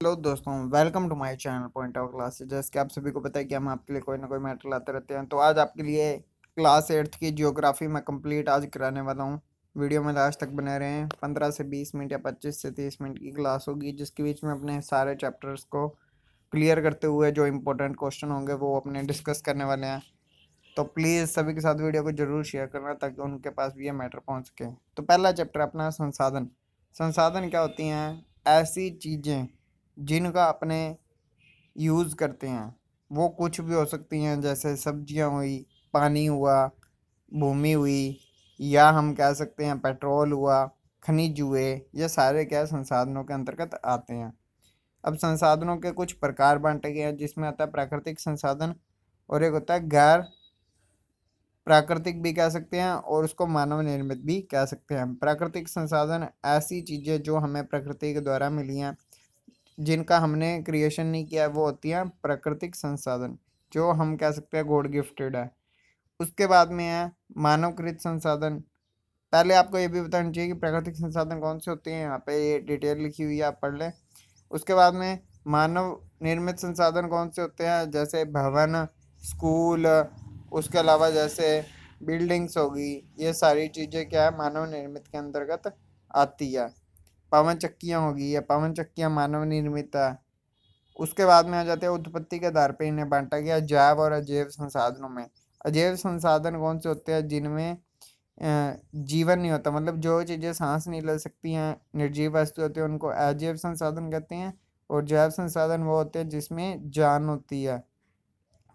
Hello दोस्तों, welcome to my channel Point of Classes. जैसे कि आप सभी को पता है कि हम आपके लिए कोई ना कोई मैटर लाते रहते हैं। तो आज आपके लिए क्लास 8th की ज्योग्राफी में कंप्लीट आज कराने वाला हूं। वीडियो में लास्ट तक बने रहें। 15 से 20 मिनट या 25 से 30 मिनट की क्लास होगी, जिसके बीच में अपने सारे चैप्टर्स को क्लियर करते हुए जो इंपॉर्टेंट क्वेश्चन होंगे वो अपने डिस्कस करने वाले हैं। तो प्लीज़ सभी के साथ वीडियो को जरूर शेयर करना ताकि उनके पास भी ये मैटर पहुँच सके। तो पहला चैप्टर अपना संसाधन। संसाधन क्या होती हैं? ऐसी चीज़ें जिनका अपने यूज़ करते हैं। वो कुछ भी हो सकती हैं, जैसे सब्जियां हुई, पानी हुआ, भूमि हुई, या हम कह सकते हैं पेट्रोल हुआ, खनिज हुए। ये सारे क्या संसाधनों के अंतर्गत आते हैं। अब संसाधनों के कुछ प्रकार बांटे गए हैं, जिसमें आता है प्राकृतिक संसाधन और एक होता है गैर प्राकृतिक भी कह सकते हैं, और उसको मानव निर्मित भी कह सकते हैं। प्राकृतिक संसाधन ऐसी चीज़ें जो हमें प्रकृति के द्वारा मिली हैं, जिनका हमने क्रिएशन नहीं किया है, वो होती हैं प्राकृतिक संसाधन, जो हम कह सकते हैं गॉड गिफ्टेड है। उसके बाद में है मानवकृत संसाधन। पहले आपको ये भी बताना चाहिए कि प्राकृतिक संसाधन कौन से होते हैं, यहाँ पे ये डिटेल लिखी हुई है, आप पढ़ लें। उसके बाद में मानव निर्मित संसाधन कौन से होते हैं, जैसे भवन, स्कूल, उसके अलावा जैसे बिल्डिंग्स होगी। ये सारी चीज़ें क्या है, मानव निर्मित के अंतर्गत आती है। पवन चक्कियाँ होगी, ये पवन चक्कियाँ मानव निर्मित है। उसके बाद में आ जाते हैं उत्पत्ति के आधार पे इन्हें बांटा गया जैव और अजैव संसाधनों में। अजैव संसाधन कौन से होते हैं? जिनमें जीवन नहीं होता, मतलब जो चीज़ें सांस नहीं ले सकती हैं, निर्जीव वस्तु होती है, उनको अजैव संसाधन कहते हैं। और जैव संसाधन वो होते हैं जिसमें जान होती है,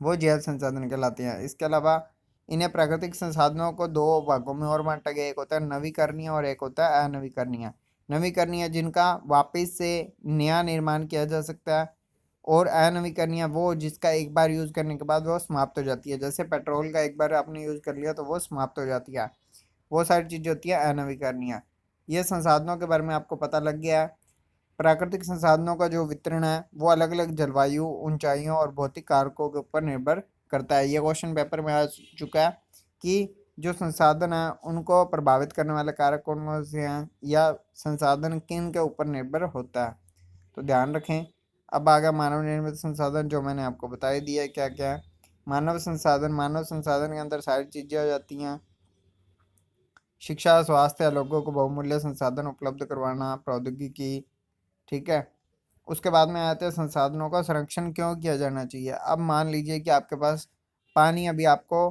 वो जैव संसाधन कहलाते हैं। इसके अलावा इन्हें प्राकृतिक संसाधनों को दो भागों में और बांटा गया। एक होता है नवीकरणीय और एक होता है अनवीकरणीय। नवीकरणीय जिनका वापस से नया निर्माण किया जा सकता है, और अनवीकरणीय वो जिसका एक बार यूज़ करने के बाद वो समाप्त हो जाती है। जैसे पेट्रोल का एक बार आपने यूज़ कर लिया तो वो समाप्त हो जाती है। वो सारी चीज़ें होती है अनवीकरणीय। ये संसाधनों के बारे में आपको पता लग गया है। प्राकृतिक संसाधनों का जो वितरण है वो अलग अलग जलवायु, ऊंचाइयों और भौतिक कारकों के ऊपर निर्भर करता है। ये क्वेश्चन पेपर में आ चुका है कि जो संसाधन है उनको प्रभावित करने वाले कारक कौन कौन से हैं, या संसाधन किन के ऊपर निर्भर होता है। तो ध्यान रखें। अब आ गया मानव निर्मित संसाधन, जो मैंने आपको बता ही दिया है क्या क्या है। मानव संसाधन के अंदर सारी चीज़ें आ जाती हैं। शिक्षा, स्वास्थ्य या लोगों को बहुमूल्य संसाधन उपलब्ध करवाना, प्रौद्योगिकी। ठीक है। उसके बाद में आते हैं संसाधनों का संरक्षण क्यों किया जाना चाहिए। अब मान लीजिए कि आपके पास पानी अभी आपको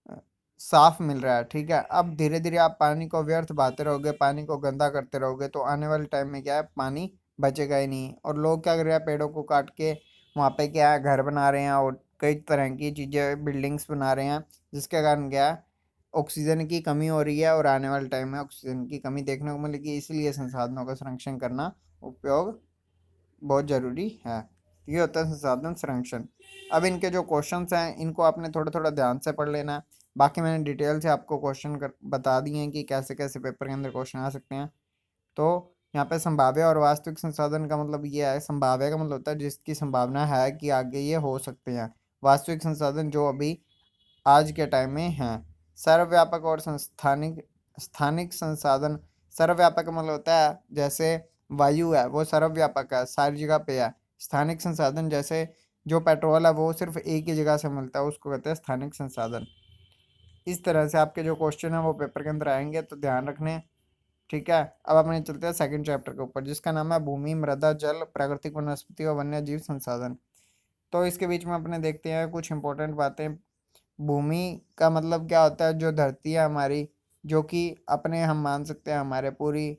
अ, साफ मिल रहा है, ठीक है। अब धीरे धीरे आप पानी को व्यर्थ बहाते रहोगे, पानी को गंदा करते रहोगे, तो आने वाले टाइम में क्या है, पानी बचेगा ही नहीं। और लोग क्या कर रहे हैं, पेड़ों को काट के वहाँ पे क्या है, घर बना रहे हैं और कई तरह की चीज़ें, बिल्डिंग्स बना रहे हैं, जिसके कारण क्या है, ऑक्सीजन की कमी हो रही है, और आने वाले टाइम में ऑक्सीजन की कमी देखने को मिलेगी। इसलिए संसाधनों का संरक्षण करना, उपयोग बहुत ज़रूरी है। ये होता है संसाधन संरक्षण। अब इनके जो क्वेश्चंस हैं इनको आपने थोड़ा थोड़ा ध्यान से पढ़ लेना है। बाकी मैंने डिटेल से आपको क्वेश्चन कर बता दिए हैं कि कैसे कैसे पेपर के अंदर क्वेश्चन आ सकते हैं। तो यहाँ पे संभाव्य और वास्तविक संसाधन का मतलब ये है, संभाव्य का मतलब होता है जिसकी संभावना है कि आगे ये हो सकते हैं। वास्तविक संसाधन जो अभी आज के टाइम में हैं। सर्वव्यापक और संस्थानिक स्थानिक संसाधन। सर्वव्यापक का मतलब होता है जैसे वायु है वो सर्वव्यापक है, सारी जगह पे है। स्थानिक संसाधन जैसे जो पेट्रोल है वो सिर्फ एक ही जगह से मिलता है, उसको कहते हैं स्थानिक संसाधन। इस तरह से आपके जो क्वेश्चन है वो पेपर के अंदर आएंगे, तो ध्यान रखने। ठीक है। अब अपने चलते हैं सेकंड चैप्टर के ऊपर, जिसका नाम है भूमि, मृदा, जल, प्राकृतिक वनस्पति और वन्य जीव संसाधन। तो इसके बीच में अपने देखते हैं कुछ इंपॉर्टेंट बातें। भूमि का मतलब क्या होता है, जो धरती है हमारी, जो कि अपने हम मान सकते हैं हमारे पूरी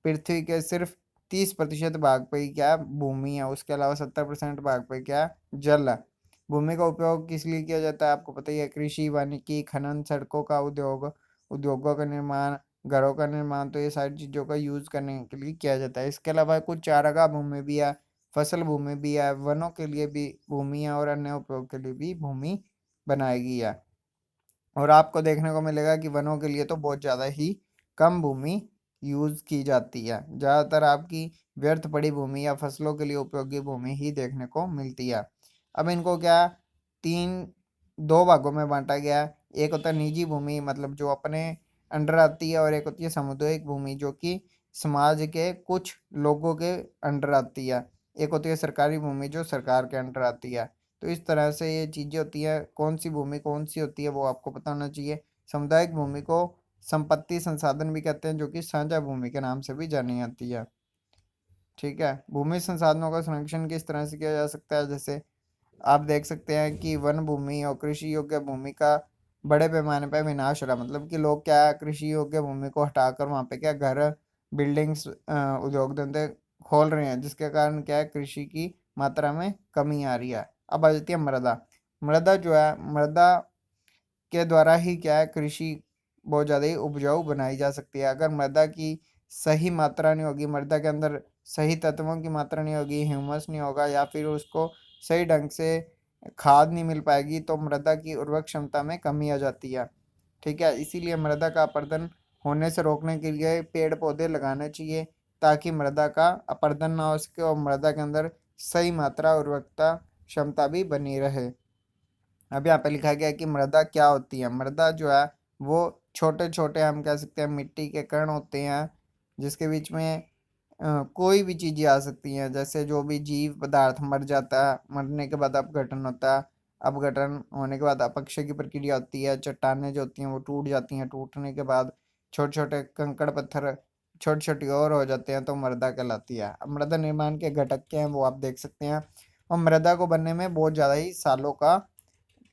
पृथ्वी के सिर्फ 30% भाग पे ही क्या है, भूमि है। उसके अलावा 70% भाग पे क्या है, जल है। भूमि का उपयोग किस लिए किया जाता है आपको पता ही है, कृषि, वानिकी, खनन, सड़कों का उद्योग, उद्योगों का निर्माण, घरों का निर्माण। तो ये सारी चीज़ों का यूज़ करने के लिए किया जाता है। इसके अलावा कुछ चारागाह भूमि भी है, फसल भूमि भी है, वनों के लिए भी भूमि है, और अन्य उपयोग के लिए भी भूमि बनाई गई है। और आपको देखने को मिलेगा कि वनों के लिए तो बहुत ज़्यादा ही कम भूमि यूज़ की जाती है। ज़्यादातर आपकी व्यर्थ पड़ी भूमि या फसलों के लिए उपयोगी भूमि ही देखने को मिलती है। अब इनको क्या तीन दो भागों में बांटा गया है। एक होता है निजी भूमि, मतलब जो अपने अंडर आती है, और एक होती है सामुदायिक भूमि, जो कि समाज के कुछ लोगों के अंडर आती है। एक होती है सरकारी भूमि जो सरकार के अंडर आती है। तो इस तरह से ये चीज़ें होती हैं, कौन सी भूमि कौन सी होती है वो आपको पता होना चाहिए। सामुदायिक भूमि को संपत्ति संसाधन भी कहते हैं, जो कि साझा भूमि के नाम से भी जानी जाती है। ठीक है, भूमि संसाधनों का संरक्षण किस तरह से किया जा सकता है, जैसे आप देख सकते हैं कि वन भूमि और कृषि योग्य भूमि का बड़े पैमाने पर विनाश हो रहा है। मतलब कि लोग क्या है, कृषि योग्य भूमि को हटाकर वहाँ पे क्या घर, बिल्डिंग्स, उद्योग धंधे खोल रहे हैं, जिसके कारण क्या है, कृषि की मात्रा में कमी आ रही है। अब आ जाती है मृदा। मृदा जो है, मृदा के द्वारा ही क्या है, कृषि बहुत ज़्यादा ही उपजाऊ बनाई जा सकती है। अगर मृदा की सही मात्रा नहीं होगी, मृदा के अंदर सही तत्वों की मात्रा नहीं होगी, ह्यूमस नहीं होगा, या फिर उसको सही ढंग से खाद नहीं मिल पाएगी, तो मृदा की उर्वरक क्षमता में कमी आ जाती है। ठीक है, इसीलिए मृदा का अपरदन होने से रोकने के लिए पेड़ पौधे लगाने चाहिए, ताकि मृदा का अपरदन ना हो सके और मृदा के अंदर सही मात्रा उर्वरकता क्षमता भी बनी रहे। अब यहाँ पे लिखा गया है कि मृदा क्या होती है। मृदा जो है वो छोटे छोटे, हम कह सकते हैं, मिट्टी के कण होते हैं, जिसके बीच में कोई भी चीज़ें आ सकती हैं। जैसे जो भी जीव पदार्थ मर जाता है, मरने के बाद अपघटन होता है, अपघटन होने के बाद अपक्षय की प्रक्रिया होती है, चट्टानें जो होती हैं वो टूट जाती हैं, टूटने के बाद छोटे छोटे कंकड़ पत्थर छोटी छोटी और हो जाते हैं, तो मृदा कहलाती है। अब मृदा निर्माण के घटक क्या हैं वो आप देख सकते हैं। और मृदा को बनने में बहुत ज़्यादा ही सालों का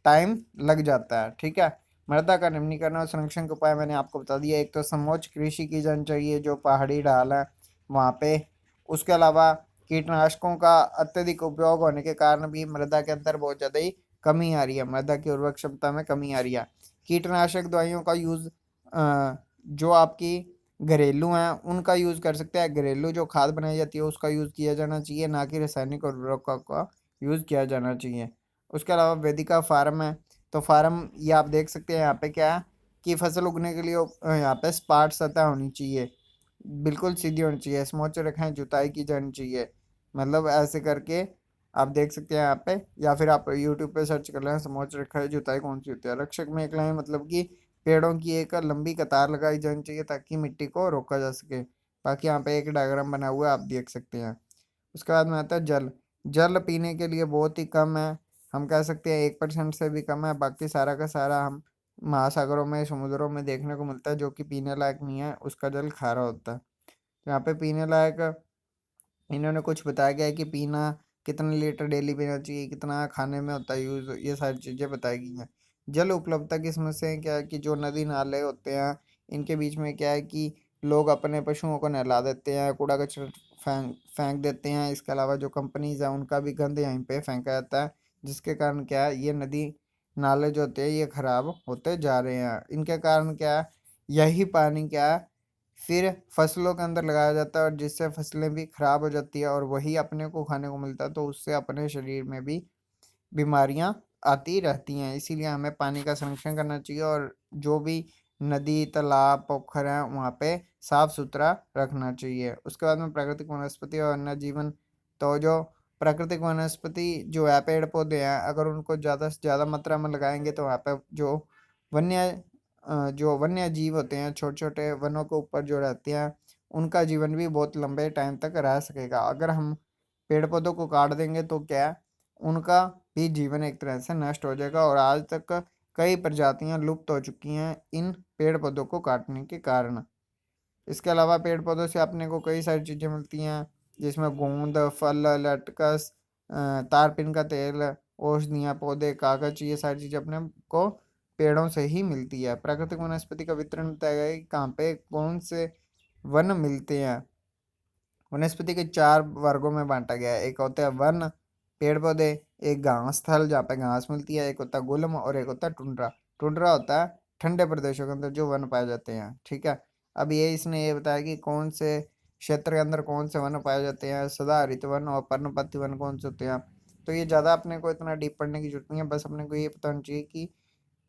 टाइम लग जाता है। ठीक है, मृदा का निम्नीकरण और संरक्षण के उपाय मैंने आपको बता दिया। एक तो समोच्च कृषि की जानी चाहिए, जो पहाड़ी ढाल है वहाँ पे। उसके अलावा कीटनाशकों का अत्यधिक उपयोग होने के कारण भी मृदा के अंदर बहुत ज़्यादा ही कमी आ रही है, मृदा की उर्वरक क्षमता में कमी आ रही है। कीटनाशक दवाइयों का यूज़, जो आपकी घरेलू हैं उनका यूज़ कर सकते हैं। घरेलू जो खाद बनाई जाती है उसका यूज़ किया जाना चाहिए, ना कि रासायनिक उर्वरकों का यूज़ किया जाना चाहिए। उसके अलावा वेदिका फार्म है, तो फार्म ये आप देख सकते हैं यहाँ पे क्या है कि फसल उगने के लिए यहाँ पे स्पाट सतह होनी चाहिए, बिल्कुल सीधी होनी चाहिए, समोच्च रेखाएं जुताई की जानी चाहिए। मतलब ऐसे करके आप देख सकते हैं यहाँ पे, या फिर आप यूट्यूब पे सर्च कर लें समोच्च रेखाएं जुताई कौन सी होती है। रक्षक में एक लाइन, मतलब कि पेड़ों की एक लंबी कतार लगाई जानी चाहिए ताकि मिट्टी को रोका जा सके। बाकी यहाँ पे एक डायग्राम बना हुआ है, आप देख सकते हैं। उसके बाद में आता है जल। जल पीने के लिए बहुत ही कम है, हम कह सकते हैं 1% से भी कम है। बाकी सारा का सारा हम महासागरों में, समुद्रों में देखने को मिलता है, जो कि पीने लायक नहीं है, उसका जल खारा होता है। तो यहाँ पे पीने लायक इन्होंने कुछ बताया गया है कि पीना कितने लीटर डेली पीना चाहिए, कितना खाने में होता है यूज़, ये सारी चीज़ें बताई गई हैं। जल उपलब्धता की समस्या क्या है कि जो नदी नाले होते हैं, इनके बीच में क्या है कि लोग अपने पशुओं को नहला देते हैं, कूड़ा कचरा फेंक फेंक देते हैं। इसके अलावा जो कंपनीज हैं उनका भी गंद यहीं पे फेंका जाता है, जिसके कारण क्या है, ये नदी नाले जो होते हैं ये खराब होते जा रहे हैं। इनके कारण क्या है, यही पानी क्या है, फिर फसलों के अंदर लगाया जाता है, और जिससे फसलें भी खराब हो जाती है और वही अपने को खाने को मिलता है, तो उससे अपने शरीर में भी बीमारियां आती रहती हैं। इसीलिए हमें पानी का संरक्षण करना चाहिए, और जो भी नदी तालाब पोखर हैं वहाँ पे साफ सुथरा रखना चाहिए। उसके बाद में प्राकृतिक वनस्पति और अन्य जीवन। तो जो प्राकृतिक वनस्पति जो है, पेड़ पौधे हैं, अगर उनको ज़्यादा से ज़्यादा मात्रा में लगाएंगे तो वहाँ पे जो वन्य जो वन्य जीव होते हैं, छोटे छोटे वनों के ऊपर जो रहते हैं, उनका जीवन भी बहुत लंबे टाइम तक रह सकेगा। अगर हम पेड़ पौधों को काट देंगे तो क्या है, उनका भी जीवन एक तरह से नष्ट हो जाएगा, और आज तक कई प्रजातियां लुप्त हो चुकी हैं इन पेड़ पौधों को काटने के कारण। इसके अलावा पेड़ पौधों से अपने को कई सारी चीज़ें मिलती हैं, जिसमें गोंद, फल, लटकस, तारपीन का तेल, औषधियाँ, पौधे, कागज, ये सारी चीज़ें अपने को पेड़ों से ही मिलती है। प्राकृतिक वनस्पति का वितरण बताया गया है कि कहाँ पे कौन से वन मिलते हैं। वनस्पति के 4 वर्गों में बांटा गया है। एक होता है वन, पेड़ पौधे, एक घास स्थल जहाँ पे घास मिलती है, एक होता है गुल्म, और एक होता है टुंड्रा। टुंड्रा होता है ठंडे प्रदेशों के अंदर जो वन पाए जाते हैं। ठीक है, अब ये इसने ये बताया कि कौन से क्षेत्र के अंदर कौन से वन पाए जाते हैं, सदाहरित वन और पर्णपाती वन कौन से होते हैं। तो ये ज़्यादा अपने को इतना डीप पढ़ने की जरूरत नहीं है, बस अपने को ये पता होना चाहिए कि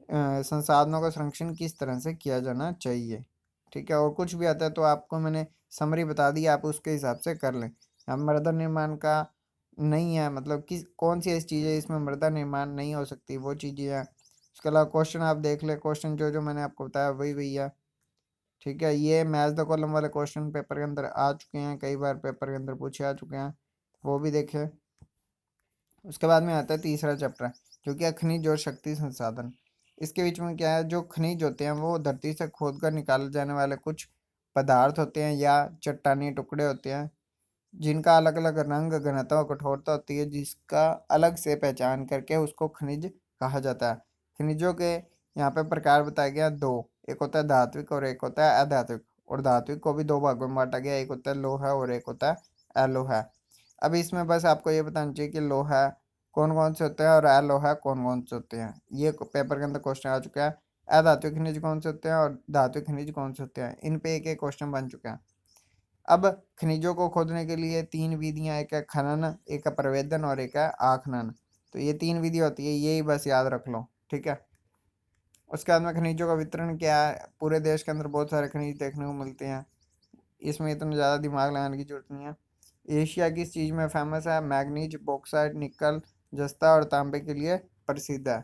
संसाधनों का संरक्षण किस तरह से किया जाना चाहिए। ठीक है, और कुछ भी आता है तो आपको मैंने समरी बता दी, आप उसके हिसाब से कर लें। अब मृदा निर्माण का नहीं है, मतलब किस कौन सी ऐसी चीज़ है इसमें मृदा निर्माण नहीं हो सकती, वो चीज़ें हैं। उसके अलावा क्वेश्चन आप देख ले, क्वेश्चन जो जो मैंने आपको बताया वही वही है। ठीक है, ये मैच द कॉलम वाले क्वेश्चन पेपर के अंदर आ चुके हैं, कई बार पेपर के अंदर पूछे आ चुके हैं। वो भी देखें। उसके बाद में आता है तीसरा चैप्टर, जो कि है खनिज और शक्ति संसाधन। इसके बीच में क्या है, जो खनिज होते हैं वो धरती से खोद कर निकाले जाने वाले कुछ पदार्थ होते हैं या चट्टानी टुकड़े होते हैं, जिनका अलग अलग रंग, घनत्व और कठोरता होती है, जिसका अलग से पहचान करके उसको खनिज कहा जाता है। खनिजों के यहाँ पे प्रकार बताए गए हैं दो, एक होता है धात्विक और एक होता है अधात्विक। और धात्विक को भी दो भागों में बांटा गया, एक होता है लोहा और एक होता है अलोहा। अब इसमें बस आपको ये बताना चाहिए कि लोहा कौन कौन से होते हैं और अलोहा कौन कौन से होते हैं। ये पेपर के अंदर क्वेश्चन आ चुका है। अधात्विक खनिज कौन से होते हैं और धात्विक खनिज कौन से होते हैं, इन पे एक एक क्वेश्चन बन चुका है। अब खनिजों को खोदने के लिए तीन विधियां, एक है खनन, एक है प्रवेदन और एक है आखनन। तो ये तीन विधि होती है, यही बस याद रख लो, ठीक है। उसके बाद में खनिजों का वितरण क्या है, पूरे देश के अंदर बहुत सारे खनिज देखने को मिलते हैं, इसमें इतना ज़्यादा दिमाग लगाने की जरूरत नहीं है। एशिया किस चीज़ में फेमस है, मैग्नीज, बॉक्साइट, निकल, जस्ता और तांबे के लिए प्रसिद्ध है।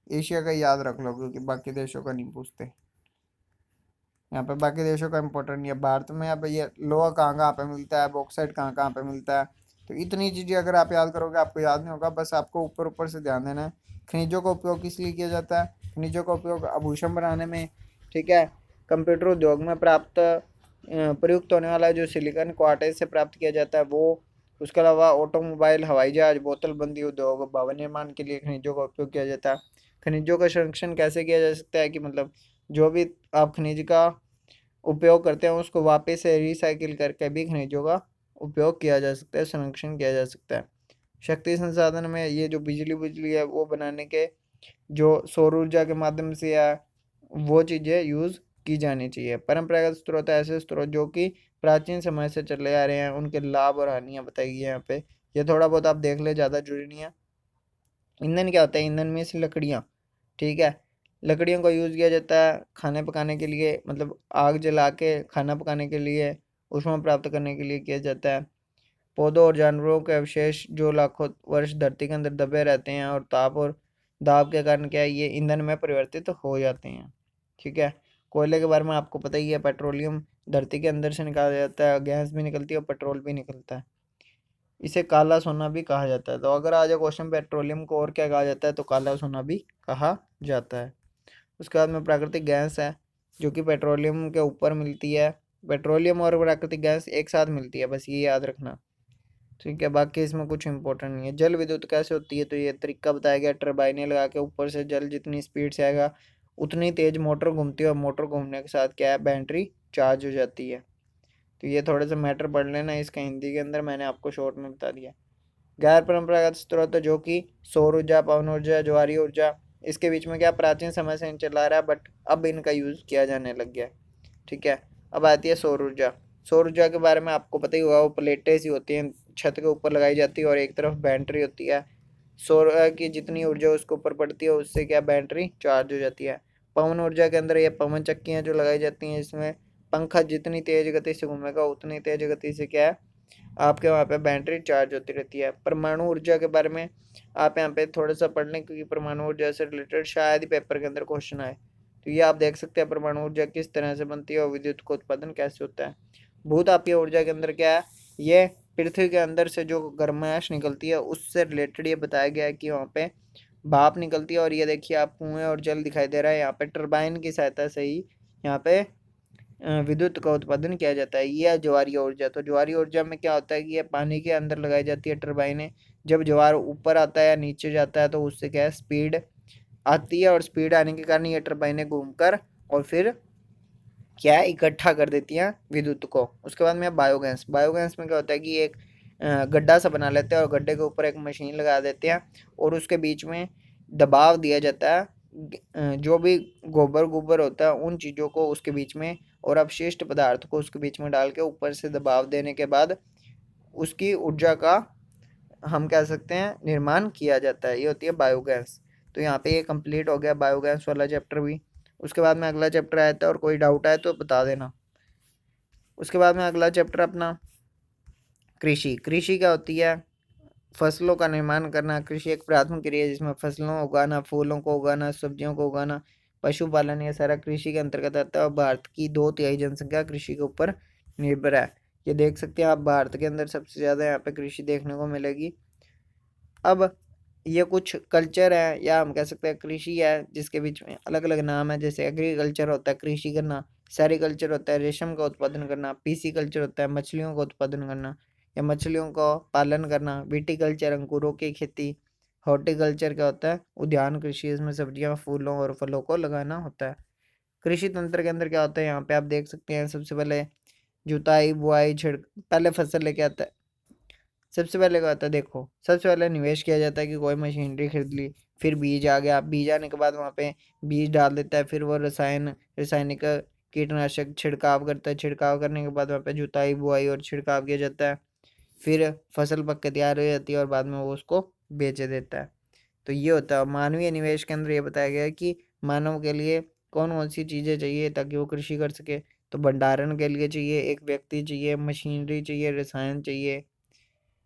एशिया का याद रख लो क्योंकि बाकी देशों का नहीं पूछते। यहाँ पे बाकी देशों का इम्पोर्टेंट नहीं है। भारत में अब ये लोहा कहाँ कहाँ पे मिलता है, बॉक्साइट कहाँ कहाँ पे मिलता है, तो इतनी चीज़ें अगर आप याद करोगे आपको याद नहीं होगा, बस आपको ऊपर ऊपर से ध्यान देना है। खनिजों का उपयोग किस लिए किया जाता है, खनिजों का उपयोग आभूषण बनाने में, ठीक है। कंप्यूटर उद्योग में प्राप्त प्रयुक्त होने वाला जो सिलिकॉन क्वार्ट्ज से प्राप्त किया जाता है वो। उसके अलावा ऑटोमोबाइल, हवाई जहाज, बोतलबंदी उद्योग, भवन निर्माण के लिए खनिजों का उपयोग किया जाता है। खनिजों का संरक्षण कैसे किया जा सकता है कि मतलब जो भी आप खनिज का उपयोग करते हैं उसको वापस से रिसाइकिल करके भी खनिजों का उपयोग किया जा सकता है, संरक्षण किया जा सकता है। शक्ति संसाधन में ये जो बिजली बिजली है वो बनाने के जो सौर ऊर्जा के माध्यम से या वो चीज़ें यूज़ की जानी चाहिए। परंपरागत स्रोत ऐसे स्रोत जो कि प्राचीन समय से चले आ रहे हैं, उनके लाभ और हानियाँ बताई गई हैं यहाँ पे। ये थोड़ा बहुत आप देख ले, ज़्यादा जरूरी नहीं है। ईंधन क्या होता है, ईंधन में से लकड़ियाँ, ठीक है। लकड़ियों का यूज़ किया जाता है खाने पकाने के लिए, मतलब आग जला के खाना पकाने के लिए, ऊष्मा प्राप्त करने के लिए किया जाता है। पौधों और जानवरों के अवशेष जो लाखों वर्ष धरती के अंदर दबे रहते हैं और ताप और दाब के कारण क्या है ये ईंधन में परिवर्तित हो जाते हैं, ठीक है। कोयले के बारे में आपको पता ही है, पेट्रोलियम धरती के अंदर से निकाला जाता है, गैस भी निकलती है और पेट्रोल भी निकलता है। इसे काला सोना भी कहा जाता है। तो अगर आ जाए क्वेश्चन पेट्रोलियम को और क्या कहा जाता है, तो काला सोना भी कहा जाता है। उसके बाद में प्राकृतिक गैस है जो कि पेट्रोलियम के ऊपर मिलती है। पेट्रोलियम और प्राकृतिक गैस एक साथ मिलती है, बस ये याद रखना, ठीक है। बाकी इसमें कुछ इंपॉर्टेंट नहीं है। जल विद्युत कैसे होती है, तो ये तरीका बताया गया, टरबाइनें लगा के ऊपर से जल जितनी स्पीड से आएगा उतनी तेज मोटर घूमती है और मोटर घूमने के साथ क्या है, बैटरी चार्ज हो जाती है। तो ये थोड़े से मैटर पढ़ लेना, इसका हिंदी के अंदर मैंने आपको शॉर्ट में बता दिया। गैर परंपरागत स्रोत जो कि सौर ऊर्जा, पवन ऊर्जा, ज्वारीय ऊर्जा, इसके बीच में क्या प्राचीन समय से चला रहा है बट अब इनका यूज़ किया जाने लग गया है, ठीक है। अब आती है सौर ऊर्जा। सौर ऊर्जा के बारे में आपको पता ही होगा, वो प्लेटें सी होती हैं छत के ऊपर लगाई जाती है और एक तरफ बैटरी होती है। सौर की जितनी ऊर्जा उसके ऊपर पड़ती है उससे क्या बैटरी चार्ज हो जाती है। पवन ऊर्जा के अंदर ये पवन चक्कियाँ जो लगाई जाती हैं, इसमें पंखा जितनी तेज गति से घूमेगा उतनी तेज गति से क्या है आपके वहाँ पे बैटरी चार्ज होती रहती है। परमाणु ऊर्जा के बारे में आप यहाँ पे थोड़ा सा पढ़ लें क्योंकि परमाणु ऊर्जा से रिलेटेड शायद ही पेपर के अंदर क्वेश्चन आए। तो ये आप देख सकते हैं परमाणु ऊर्जा किस तरह से बनती है और विद्युत का उत्पादन कैसे होता है। भूतापीय ऊर्जा के अंदर क्या है, ये पृथ्वी के अंदर से जो गर्माश निकलती है उससे रिलेटेड ये बताया गया है कि वहाँ पे भाप निकलती है। और ये देखिए आप कुएं और जल दिखाई दे रहा है, यहाँ पे टरबाइन की सहायता से ही यहाँ पे विद्युत का उत्पादन किया जाता है। यह ज्वारीय ऊर्जा, तो ज्वारीय ऊर्जा में क्या होता है कि ये पानी के अंदर लगाई जाती है टरबाइनें। जब ज्वार ऊपर आता है या नीचे जाता है तो उससे क्या है स्पीड आती है और स्पीड आने के कारण ये टरबाइनें घूमकर और फिर क्या है इकट्ठा कर देती हैं विद्युत को। उसके बाद में बायोगैस। बायोगैस में क्या होता है कि एक गड्ढा सा बना लेते हैं और गड्ढे के ऊपर एक मशीन लगा देते हैं और उसके बीच में दबाव दिया जाता है। जो भी गोबर गोबर होता है उन चीज़ों को उसके बीच में और अपशिष्ट पदार्थ को उसके बीच में डाल के ऊपर से दबाव देने के बाद उसकी ऊर्जा का हम कह सकते हैं निर्माण किया जाता है, ये होती है बायोगैस। तो यहाँ पे ये कंप्लीट हो गया बायोगैस वाला चैप्टर भी। उसके बाद में अगला चैप्टर आया था और कोई डाउट आए तो बता देना। उसके बाद में अगला चैप्टर अपना कृषि। कृषि क्या होती है, फसलों का निर्माण करना। कृषि एक प्राथमिक क्रिया है जिसमें फसलों उगाना, फूलों को उगाना, सब्जियों को उगाना, पशुपालन, ये सारा कृषि के अंतर्गत आता है और भारत की 2/3 जनसंख्या कृषि के ऊपर निर्भर है। ये देख सकते हैं आप, भारत के अंदर सबसे ज़्यादा यहाँ पे कृषि देखने को मिलेगी। अब ये कुछ कल्चर है, या हम कह सकते हैं कृषि है, जिसके बीच में अलग अलग नाम है। जैसे एग्रीकल्चर होता है कृषि करना, सेरिकल्चर होता है रेशम का उत्पादन करना, पीसी कल्चर होता है मछलियों का उत्पादन करना या मछलियों का पालन करना, विटीकल्चर अंकुरों की खेती, हॉर्टिकल्चर क्या होता है उद्यान कृषि, इसमें सब्जियां फूलों और फलों को लगाना होता है। कृषि तंत्र के अंदर क्या होता है, यहाँ पे आप देख सकते हैं सबसे पहले जुताई बुआई छिड़क, पहले फसल लेके आता है। सबसे पहले क्या होता है, देखो सबसे पहले निवेश किया जाता है कि कोई मशीनरी खरीद ली, फिर बीज आ गया, बीज आने के बाद वहाँ पे बीज डाल देता है, फिर वो रासायनिक कीटनाशक छिड़काव करता है, छिड़काव करने के बाद वहाँ पे जुताई बुआई और छिड़काव किया जाता है, फिर फसल पक के तैयार हो जाती है और बाद में वो उसको बेच देता है। तो ये होता है मानवीय निवेश के अंदर। ये बताया गया है कि मानव के लिए कौन कौन सी चीज़ें चाहिए ताकि वो कृषि कर सके। तो भंडारण के लिए चाहिए एक व्यक्ति, चाहिए मशीनरी, चाहिए रसायन चाहिए,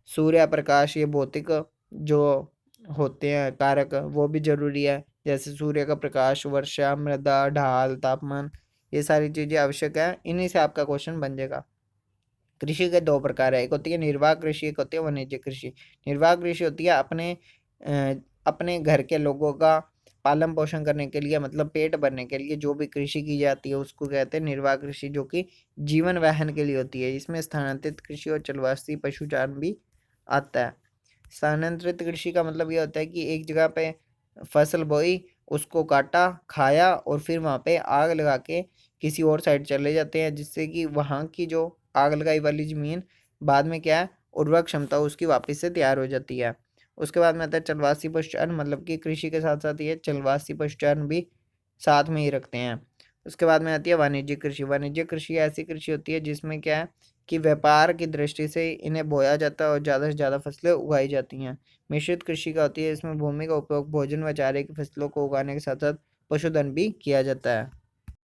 सूर्य प्रकाश, ये भौतिक जो होते हैं कारक वो भी जरूरी है, जैसे सूर्य का प्रकाश, वर्षा, मृदा, ढाल, तापमान, ये सारी चीजें आवश्यक है। इन्हीं से आपका क्वेश्चन बन जाएगा। कृषि के दो प्रकार है, एक होती है निर्वाह कृषि, एक होती है वाणिज्य कृषि। निर्वाह कृषि होती है अपने घर के लोगों का पालन पोषण करने के लिए, मतलब पेट भरने के लिए जो भी कृषि की जाती है उसको कहते हैं निर्वाह कृषि, जो कि जीवन वहन के लिए होती है। इसमें स्थानांतरित कृषि और जलवासी पशुचारण भी आता है। स्थानांतरित कृषि का मतलब ये होता है कि एक जगह पे फसल बोई, उसको काटा, खाया और फिर वहाँ पे आग लगा के किसी और साइड चले जाते हैं, जिससे कि वहाँ की जो आग लगाई वाली ज़मीन बाद में क्या है उर्वरक क्षमता उसकी वापस से तैयार हो जाती है। उसके बाद में आता है चलवासी पशुचारण, मतलब कि कृषि के साथ साथ ये चलवासी पशुचारण भी साथ में ही रखते हैं। उसके बाद में आती है वाणिज्यिक कृषि। वाणिज्यिक कृषि ऐसी कृषि होती है जिसमें क्या है कि व्यापार की दृष्टि से इन्हें बोया जाता है और ज़्यादा से ज़्यादा फसलें उगाई जाती हैं। मिश्रित कृषि का होती है, इसमें भूमि का उपयोग भोजन व चारे की फसलों को उगाने के साथ साथ पशुधन भी किया जाता है।